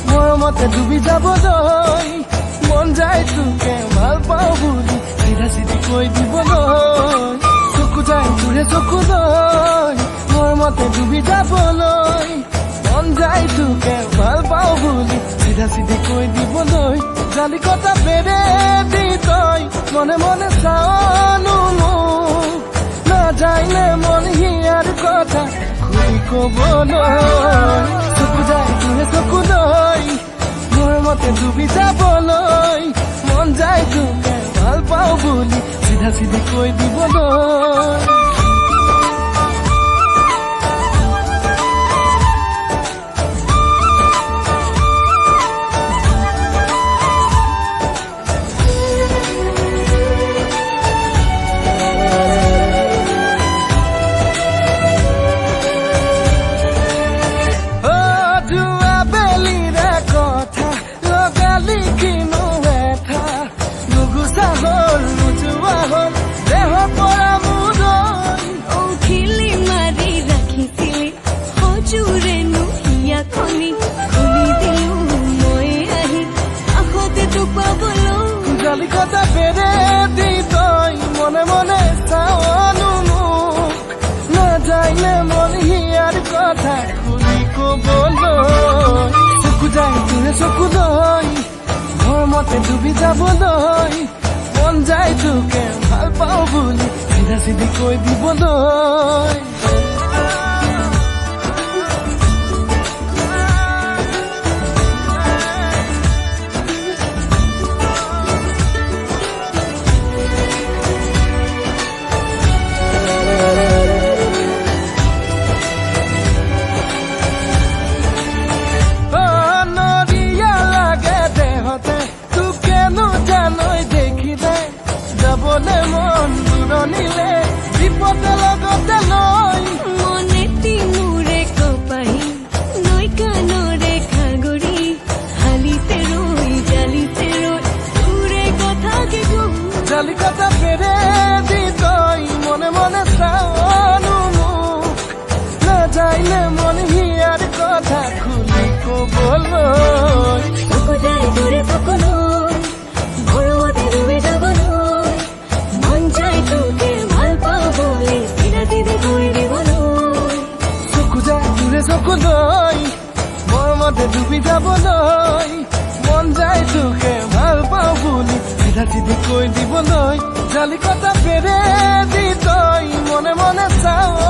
মৰমতে ডুবি যাবলৈ মন যায় তোকে ভাল পাওঁ বুলি চিধা চিধি কৈ দিবলৈ চকু যায় তোৰে চকুলৈ মৰমতে ডুবি যাবলৈ মন যায় তোকে ভাল পাওঁ বুলি চিধা চিধি কৈ দিবলৈ জালি কটা পেৰে দি তই মনে মনে চাওনো মোক নাযায়নে মন হিয়াৰ কথা খুলি কবলৈ চকু যায় তোৰে চকুলৈ মৰমতে ডুবি যাবলৈ মন যায় তোকে ভাল পাওঁ বুলি চিধা চিধি কৈ দিবলৈ কথা পেরে দি তই মনে মনে চাওনো মোক নাযায়নে মন হিয়াৰ কথা খুলি কবলৈ চকু যায় তোৰে চকুলৈ মৰমতে ডুবি যাবলৈ মন যায় তোকে ভাল পাওঁ বুলি চিধা চিধি কৈ দিবলৈ যাবলে মন দূৰণিলে বিপদে লগতে লৈ মনে তিমুৰে কপাই নৈ কাণৰে খাগৰি হালিতে ৰৈ জালিতে ৰৈ তোৰে কথা কি জালি কথা পেৰে দি তই মনে মনে চাওনো মোক নাযায়নে মন হিয়াৰ কথা খুলি কবলৈ চকু যায় তোৰে চকুলৈ মৰমতে ডুবি যাবলৈ চকুলৈ মৰমতে ডুবি যাবলৈ মন যায় তোকে ভাল পাওঁ বুলি চিধা চিধি কৈ দিবলৈ জালি কটা পেৰে দি তই মনে মনে চাও